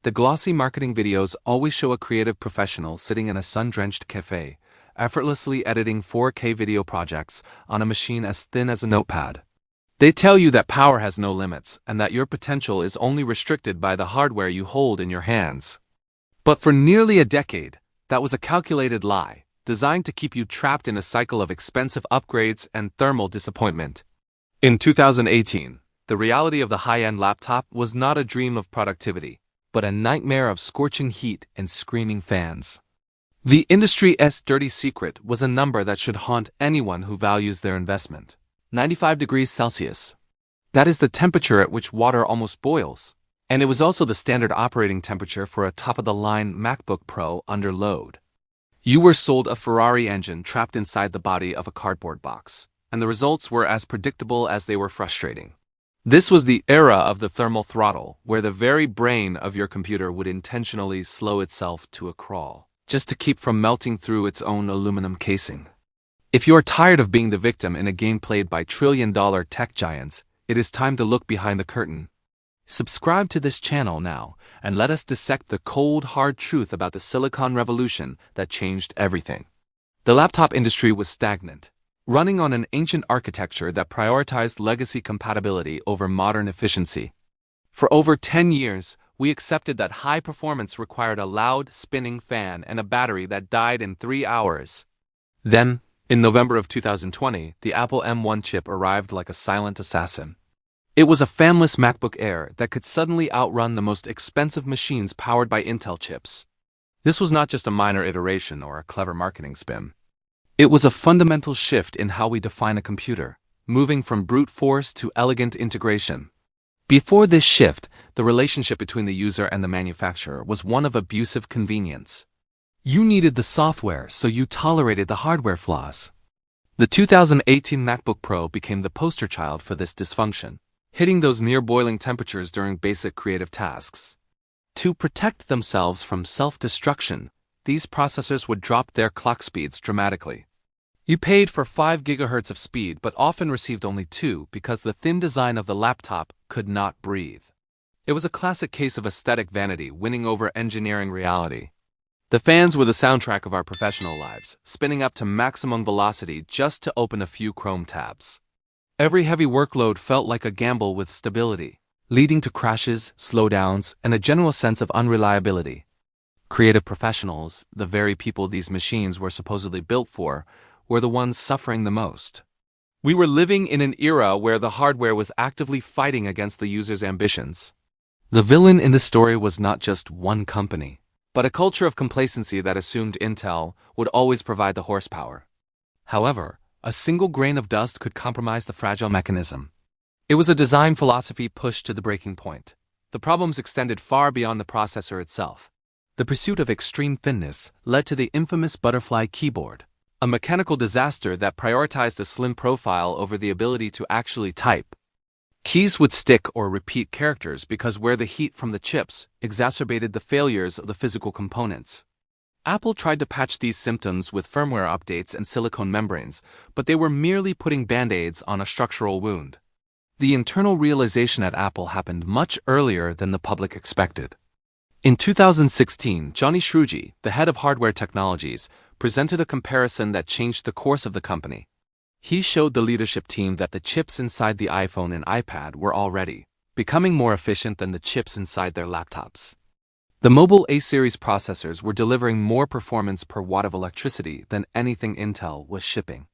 The glossy marketing videos always show a creative professional sitting in a sun-drenched cafe, effortlessly editing 4K video projects on a machine as thin as a notepad. They tell you that power has no limits and that your potential is only restricted by the hardware you hold in your hands. But for nearly a decade, that was a calculated lie, designed to keep you trapped in a cycle of expensive upgrades and thermal disappointment. In 2018, the reality of the high-end laptop was not a dream of productivity, but a nightmare of scorching heat and screaming fans. The industry's dirty secret was a number that should haunt anyone who values their investment: 95 degrees Celsius. That is the temperature at which water almost boils, and it was also the standard operating temperature for a top-of-the-line MacBook Pro under load. You were sold a Ferrari engine trapped inside the body of a cardboard box, and the results were as predictable as they were frustrating. This was the era of the thermal throttle, where the very brain of your computer would intentionally slow itself to a crawl, just to keep from melting through its own aluminum casing. If you're tired of being the victim in a game played by trillion-dollar tech giants, it is time to look behind the curtain. Subscribe to this channel now, and let us dissect the cold, hard truth about the silicon revolution that changed everything. The laptop industry was stagnant, running on an ancient architecture that prioritized legacy compatibility over modern efficiency. For over 10 years, we accepted that high performance required a loud, spinning fan and a battery that died in 3 hours. Then, in November of 2020, the Apple M1 chip arrived like a silent assassin. It was a fanless MacBook Air that could suddenly outrun the most expensive machines powered by Intel chips. This was not just a minor iteration or a clever marketing spin. It was a fundamental shift in how we define a computer, moving from brute force to elegant integration. Before this shift, the relationship between the user and the manufacturer was one of abusive convenience. You needed the software, so you tolerated the hardware flaws. The 2018 MacBook Pro became the poster child for this dysfunction, hitting those near-boiling temperatures during basic creative tasks. To protect themselves from self-destruction, these processors would drop their clock speeds dramatically. You paid for 5 GHz of speed but often received only 2 because the thin design of the laptop could not breathe. It was a classic case of aesthetic vanity winning over engineering reality. The fans were the soundtrack of our professional lives, spinning up to maximum velocity just to open a few Chrome tabs. Every heavy workload felt like a gamble with stability, leading to crashes, slowdowns, and a general sense of unreliability. Creative professionals, the very people these machines were supposedly built for, were the ones suffering the most. We were living in an era where the hardware was actively fighting against the user's ambitions. The villain in the story was not just one company, but a culture of complacency that assumed Intel would always provide the horsepower. However, a single grain of dust could compromise the fragile mechanism. It was a design philosophy pushed to the breaking point. The problems extended far beyond the processor itself. The pursuit of extreme thinness led to the infamous butterfly keyboard, a mechanical disaster that prioritized a slim profile over the ability to actually type. Keys would stick or repeat characters because where the heat from the chips exacerbated the failures of the physical components. Apple tried to patch these symptoms with firmware updates and silicone membranes, but they were merely putting band-aids on a structural wound. The internal realization at Apple happened much earlier than the public expected. In 2016, Johnny Shruji, the head of hardware technologies, presented a comparison that changed the course of the company. He showed the leadership team that the chips inside the iPhone and iPad were already becoming more efficient than the chips inside their laptops. The mobile A-series processors were delivering more performance per watt of electricity than anything Intel was shipping.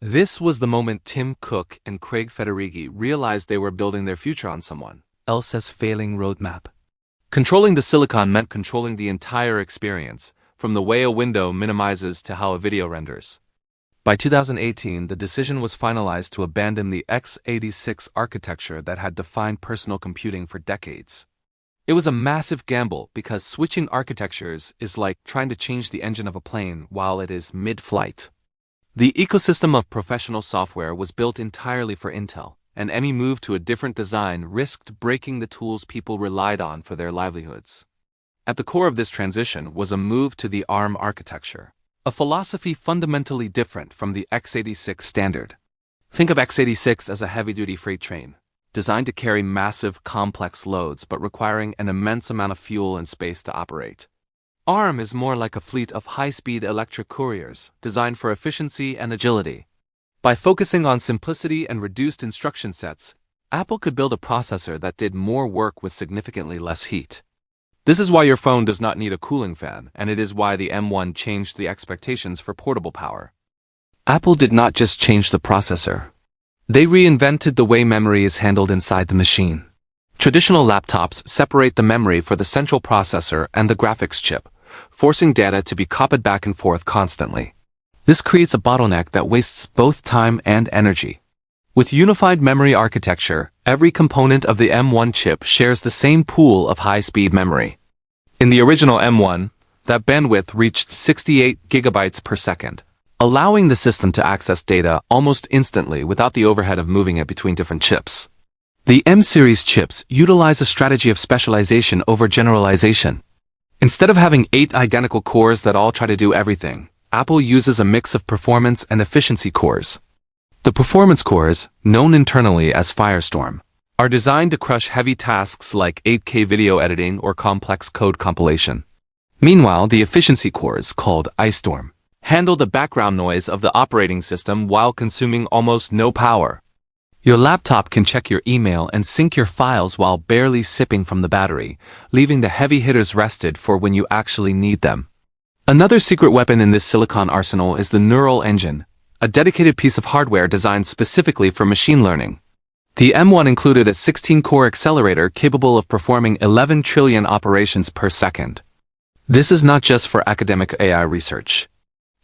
This was the moment Tim Cook and Craig Federighi realized they were building their future on someone else's failing roadmap. Controlling the silicon meant controlling the entire experience, from the way a window minimizes to how a video renders. By 2018, the decision was finalized to abandon the x86 architecture that had defined personal computing for decades. It was a massive gamble because switching architectures is like trying to change the engine of a plane while it is mid-flight. The ecosystem of professional software was built entirely for Intel, and any move to a different design risked breaking the tools people relied on for their livelihoods. At the core of this transition was a move to the ARM architecture, a philosophy fundamentally different from the x86 standard. Think of x86 as a heavy-duty freight train. designed to carry massive, complex loads but requiring an immense amount of fuel and space to operate. ARM is more like a fleet of high-speed electric couriers, designed for efficiency and agility. By focusing on simplicity and reduced instruction sets, Apple could build a processor that did more work with significantly less heat. This is why your phone does not need a cooling fan, and it is why the M1 changed the expectations for portable power. Apple did not just change the processor. They reinvented the way memory is handled inside the machine. Traditional laptops separate the memory for the central processor and the graphics chip, forcing data to be copied back and forth constantly. This creates a bottleneck that wastes both time and energy. With unified memory architecture, every component of the M1 chip shares the same pool of high-speed memory. In the original M1, that bandwidth reached 68 gigabytes per second, allowing the system to access data almost instantly without the overhead of moving it between different chips. The M-series chips utilize a strategy of specialization over generalization. Instead of having 8 identical cores that all try to do everything, Apple uses a mix of performance and efficiency cores. The performance cores, known internally as Firestorm, are designed to crush heavy tasks like 8K video editing or complex code compilation. Meanwhile, the efficiency cores, called Ice Storm, handle the background noise of the operating system while consuming almost no power. Your laptop can check your email and sync your files while barely sipping from the battery, leaving the heavy hitters rested for when you actually need them. Another secret weapon in this silicon arsenal is the Neural Engine, a dedicated piece of hardware designed specifically for machine learning. The M1 included a 16-core accelerator capable of performing 11 trillion operations per second. This is not just for academic AI research.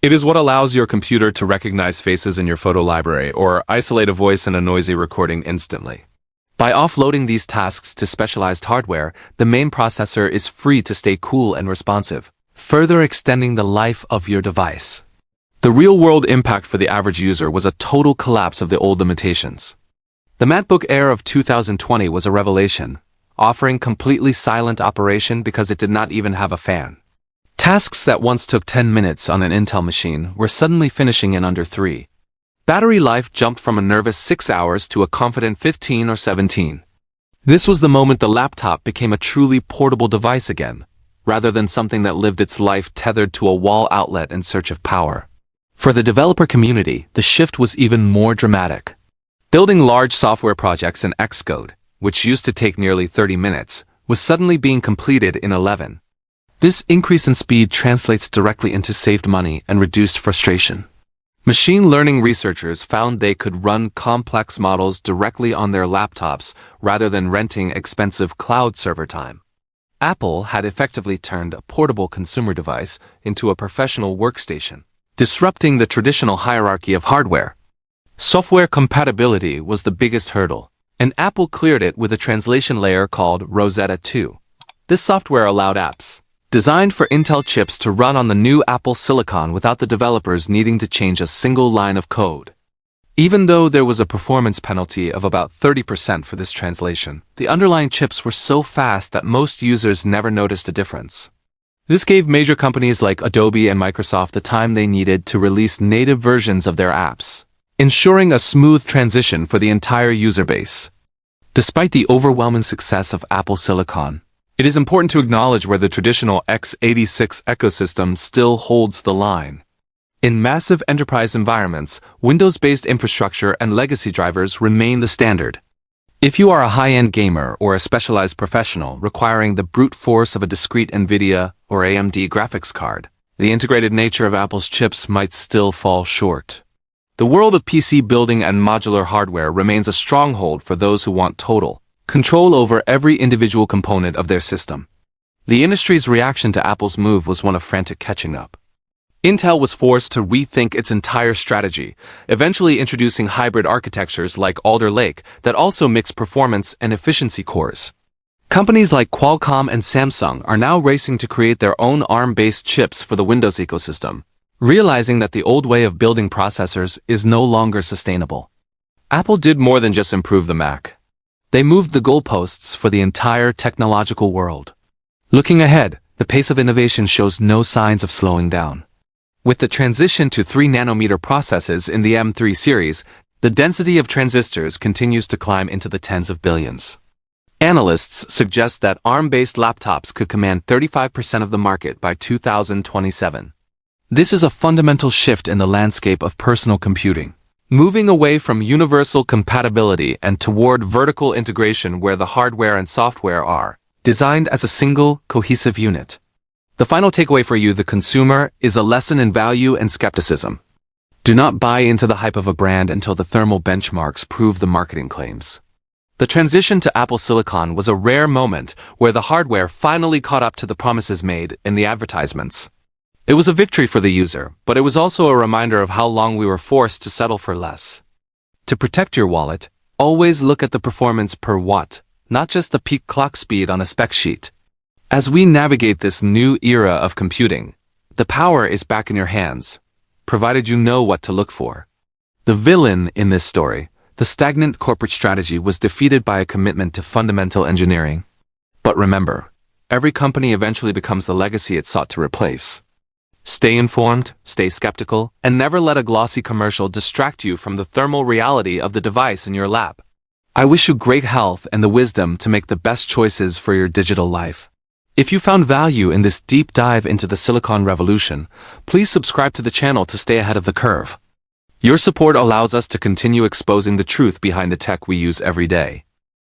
It is what allows your computer to recognize faces in your photo library or isolate a voice in a noisy recording instantly. By offloading these tasks to specialized hardware, the main processor is free to stay cool and responsive, further extending the life of your device. The real-world impact for the average user was a total collapse of the old limitations. The MacBook Air of 2020 was a revelation, offering completely silent operation because it did not even have a fan. Tasks that once took 10 minutes on an Intel machine were suddenly finishing in under 3. Battery life jumped from a nervous 6 hours to a confident 15 or 17. This was the moment the laptop became a truly portable device again, rather than something that lived its life tethered to a wall outlet in search of power. For the developer community, the shift was even more dramatic. Building large software projects in Xcode, which used to take nearly 30 minutes, was suddenly being completed in 11. This increase in speed translates directly into saved money and reduced frustration. Machine learning researchers found they could run complex models directly on their laptops rather than renting expensive cloud server time. Apple had effectively turned a portable consumer device into a professional workstation, disrupting the traditional hierarchy of hardware. Software compatibility was the biggest hurdle, and Apple cleared it with a translation layer called Rosetta 2. This software allowed apps designed for Intel chips to run on the new Apple Silicon without the developers needing to change a single line of code. Even though there was a performance penalty of about 30% for this translation, the underlying chips were so fast that most users never noticed a difference. This gave major companies like Adobe and Microsoft the time they needed to release native versions of their apps, ensuring a smooth transition for the entire user base. Despite the overwhelming success of Apple Silicon, it is important to acknowledge where the traditional x86 ecosystem still holds the line. In massive enterprise environments, Windows-based infrastructure and legacy drivers remain the standard. If you are a high-end gamer or a specialized professional requiring the brute force of a discrete NVIDIA or AMD graphics card, the integrated nature of Apple's chips might still fall short. The world of PC building and modular hardware remains a stronghold for those who want total control over every individual component of their system. The industry's reaction to Apple's move was one of frantic catching up. Intel was forced to rethink its entire strategy, eventually introducing hybrid architectures like Alder Lake that also mix performance and efficiency cores. Companies like Qualcomm and Samsung are now racing to create their own ARM-based chips for the Windows ecosystem, realizing that the old way of building processors is no longer sustainable. Apple did more than just improve the Mac. They moved the goalposts for the entire technological world. Looking ahead, the pace of innovation shows no signs of slowing down. With the transition to 3-nanometer processes in the M3 series, The density of transistors continues to climb into the tens of billions. Analysts suggest that ARM-based laptops could command 35% of the market by 2027. This is a fundamental shift in the landscape of personal computing, moving away from universal compatibility and toward vertical integration where the hardware and software are designed as a single, cohesive unit. The final takeaway for you, the consumer, is a lesson in value and skepticism. Do not buy into the hype of a brand until the thermal benchmarks prove the marketing claims. The transition to Apple Silicon was a rare moment where the hardware finally caught up to the promises made in the advertisements. It was a victory for the user, but it was also a reminder of how long we were forced to settle for less. To protect your wallet, always look at the performance per watt, not just the peak clock speed on a spec sheet. As we navigate this new era of computing, the power is back in your hands, provided you know what to look for. The villain in this story, the stagnant corporate strategy, was defeated by a commitment to fundamental engineering. But remember, every company eventually becomes the legacy it sought to replace. Stay informed, stay skeptical, and never let a glossy commercial distract you from the thermal reality of the device in your lap. I wish you great health and the wisdom to make the best choices for your digital life. If you found value in this deep dive into the Silicon Revolution, please subscribe to the channel to stay ahead of the curve. Your support allows us to continue exposing the truth behind the tech we use every day.